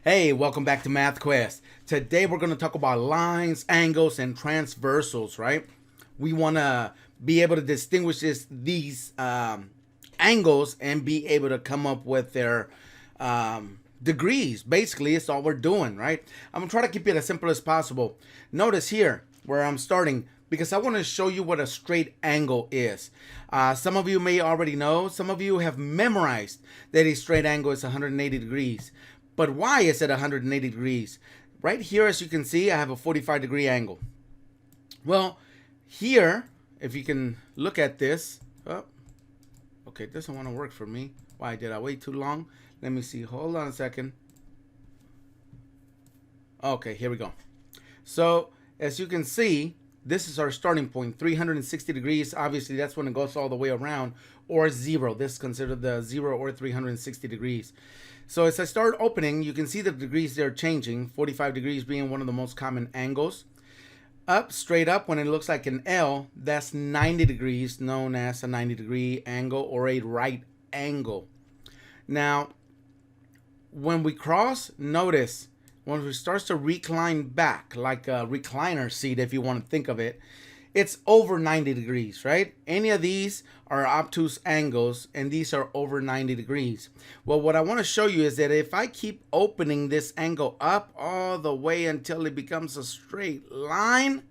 Hey, welcome back to Math Quest. Today we're going to talk about lines, angles, and transversals, right? We want to be able to distinguish these angles and be able to come up with their degrees. Basically, it's all we're doing, right? I'm going to try to keep it as simple as possible. Notice here where I'm starting because I want to show you what a straight angle is. Some of you may already know. Some of you have memorized that a straight angle is 180 degrees. But why is it 180 degrees? Right here, as you can see, I have a 45-degree angle. Well, here, if you can look at this. Oh, okay, this doesn't want to work for me. Why, did I wait too long? Let me see. Hold on a second. Okay, here we go. So, as you can see, this is our starting point, 360 degrees. Obviously, that's when it goes all the way around, or 0. This is considered the 0 or 360 degrees. So as I start opening, you can see the degrees they're changing, 45 degrees being one of the most common angles. Up, straight up, when it looks like an L, that's 90 degrees, known as a 90-degree angle or a right angle. Now, when we cross, notice, when it starts to recline back, like a recliner seat, if you want to think of it, it's over 90 degrees, right? Any of these are obtuse angles, and these are over 90 degrees. Well, what I want to show you is that if I keep opening this angle up all the way until it becomes a straight line,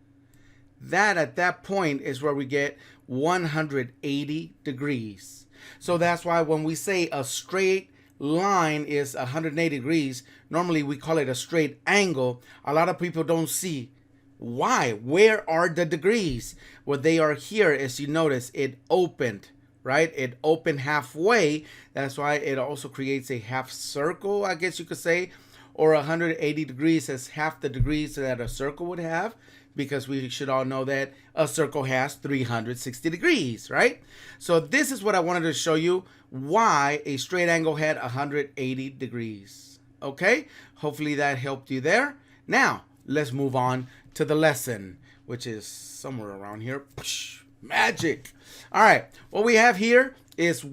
that at that point is where we get 180 degrees. So that's why when we say a straight line is 180 degrees, normally we call it a straight angle. A lot of people don't see why. Where are the degrees? Well, they are here. As you notice, it opened, right? It opened halfway. That's why it also creates a half circle, I guess you could say, or 180 degrees as half the degrees that a circle would have, because we should all know that a circle has 360 degrees, right? So this is what I wanted to show you, why a straight angle had 180 degrees. Okay? Hopefully that helped you there. Now, let's move on to the lesson, which is somewhere around here. Magic. All right, what we have here is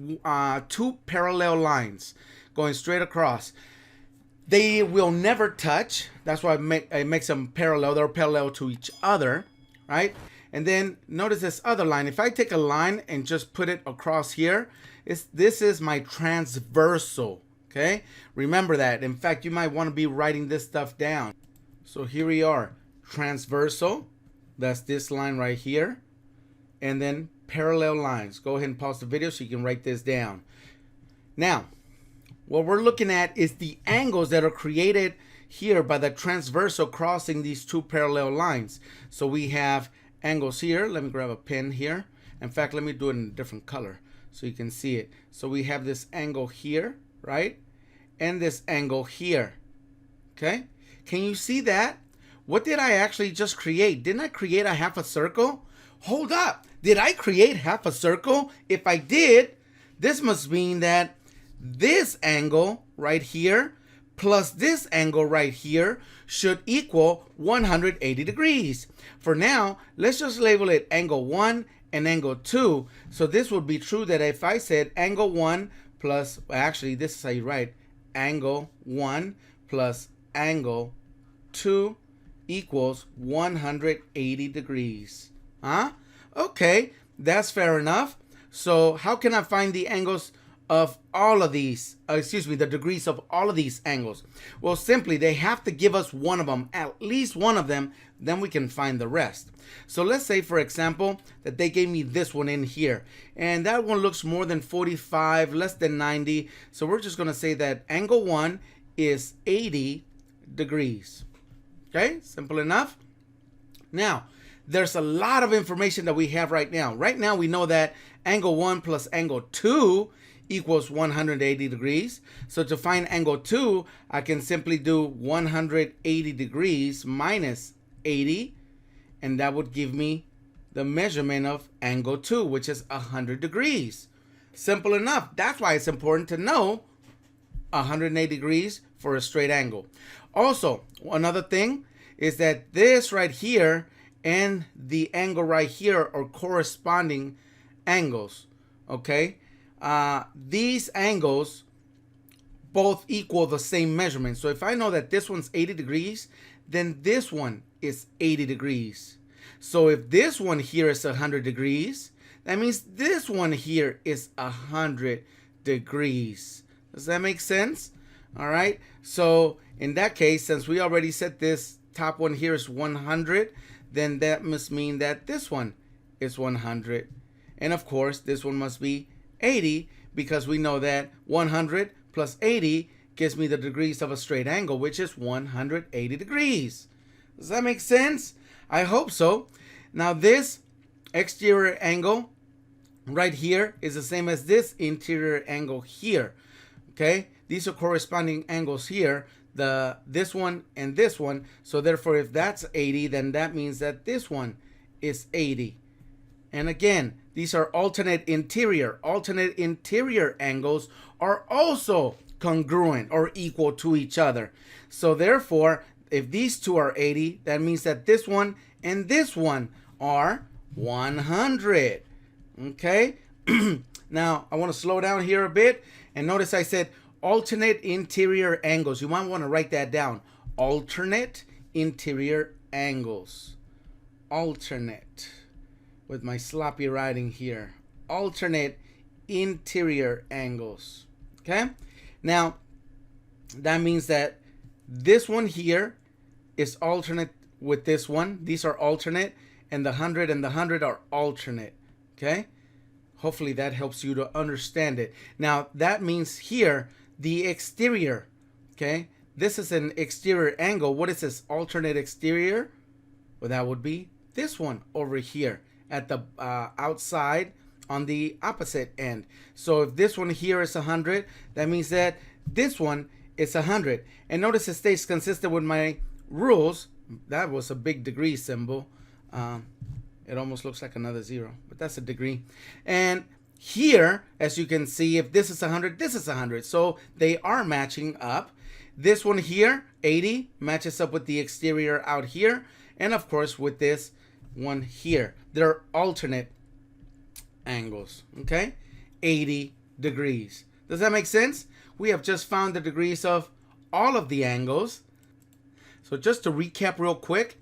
two parallel lines going straight across. They will never touch. That's why it makes them parallel. They're parallel to each other, right? And then notice this other line. If I take a line and just put it across here, this is my transversal, okay? Remember that. In fact, you might want to be writing this stuff down. So here we are. Transversal, that's this line right here, and then parallel lines. Go ahead and pause the video so you can write this down. Now, what we're looking at is the angles that are created here by the transversal crossing these two parallel lines. So we have angles here. Let me grab a pen here. In fact, let me do it in a different color so you can see it. So we have this angle here, right? And this angle here, okay? Can you see that? What did I actually just create? Didn't I create a half a circle? Hold up. Did I create half a circle? If I did, this must mean that this angle right here plus this angle right here should equal 180 degrees. For now, let's just label it angle 1 and angle 2. So this would be true that if I said angle 1 plus, well, actually this is how you write angle 1 plus angle 2 equals 180 degrees. Huh? Okay, that's fair enough. So how can I find the angles of all of these, the degrees of all of these angles? Well, simply, they have to give us one of them, at least one of them, then we can find the rest. So let's say, for example, that they gave me this one in here, and that one looks more than 45, less than 90. So we're just gonna say that angle 1 is 80 degrees. Okay, simple enough. Now, there's a lot of information that we have right now. Right now, we know that angle 1 plus angle 2 equals 180 degrees. So to find angle 2, I can simply do 180 degrees minus 80, and that would give me the measurement of angle 2, which is 100 degrees. Simple enough. That's why it's important to know 180 degrees for a straight angle. Also, another thing is that this right here and the angle right here are corresponding angles, okay? These angles both equal the same measurement. So if I know that this one's 80 degrees, then this one is 80 degrees. So if this one here is 100 degrees, that means this one here is 100 degrees. Does that make sense? All right. So in that case, since we already said this top one here is 100, then that must mean that this one is 100. And of course, this one must be 80, because we know that 100 plus 80 gives me the degrees of a straight angle, which is 180 degrees. Does that make sense? I hope so. Now this exterior angle right here is the same as this interior angle here. Okay, these are corresponding angles here, this one and this one. So therefore, if that's 80, then that means that this one is 80. And again, these are alternate interior. Alternate interior angles are also congruent or equal to each other. So therefore, if these two are 80, that means that this one and this one are 100. Okay. Now I want to slow down here a bit, and notice I said alternate interior angles. You might want to write that down. Alternate interior angles. Alternate, with my sloppy writing here. Alternate interior angles. Okay. Now that means that this one here is alternate with this one. These are alternate, and the 100 and the 100 are alternate. Okay. Hopefully that helps you to understand it. Now that means here the exterior. Okay. This is an exterior angle. What is this alternate exterior? Well, that would be this one over here at the outside on the opposite end. So if this one here is 100, that means that this one is 100. And notice it stays consistent with my rules. That was a big degree symbol. It almost looks like another zero, but that's a degree. And here, as you can see, if this is 100, this is 100. So they are matching up. This one here, 80, matches up with the exterior out here. And of course, with this one here, they're alternate angles. Okay, 80 degrees. Does that make sense? We have just found the degrees of all of the angles. So just to recap real quick,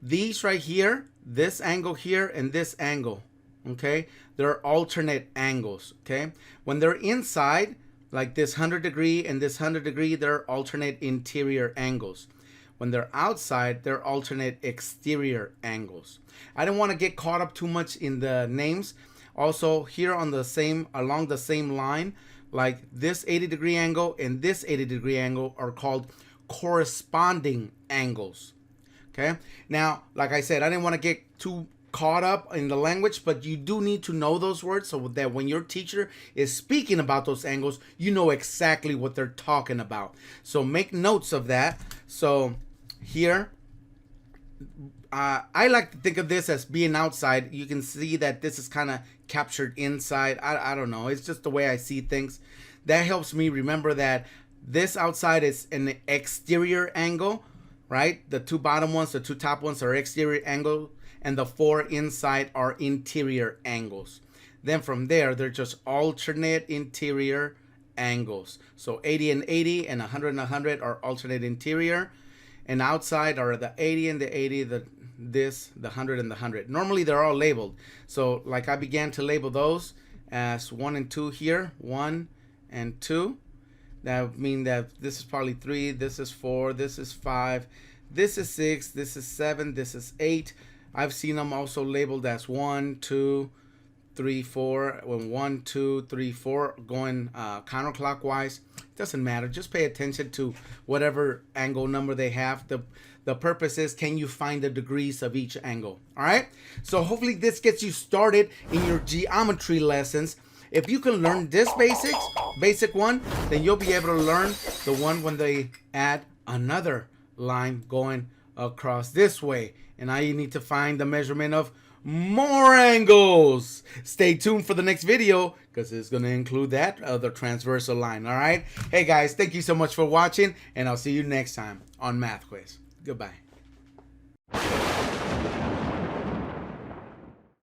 these right here, this angle here and this angle, okay, they're alternate angles. Okay, when they're inside, like this 100 degree and this 100 degree, they're alternate interior angles. When they're outside, they're alternate exterior angles. I don't want to get caught up too much in the names. Also, here on the same, along the same line, like this 80 degree angle and this 80 degree angle are called corresponding angles. Okay. Now, like I said, I didn't want to get too caught up in the language, but you do need to know those words so that when your teacher is speaking about those angles, you know exactly what they're talking about. So make notes of that. So here, I like to think of this as being outside. You can see that this is kind of captured inside. I don't know. It's just the way I see things. That helps me remember that this outside is an exterior angle, right? The two bottom ones, the two top ones are exterior angle, and the four inside are interior angles. Then from there, they're just alternate interior angles. So 80 and 80 and 100 and 100 are alternate interior. And outside are the 80 and the 80, the 100 and the 100. Normally they're all labeled. So like I began to label those as 1 and 2 here, 1 and 2. That would mean that this is probably 3, this is 4, this is 5, this is 6, this is 7, this is 8. I've seen them also labeled as 1, 2, 3, 4. When 1, 2, 3, 4 going counterclockwise. Doesn't matter. Just pay attention to whatever angle number they have. The purpose is, can you find the degrees of each angle? All right. So hopefully this gets you started in your geometry lessons. If you can learn this basic one, then you'll be able to learn the one when they add another line going across this way. And now you need to find the measurement of more angles. Stay tuned for the next video because it's going to include that other transversal line. All right. Hey guys, thank you so much for watching, and I'll see you next time on Math Quiz. Goodbye.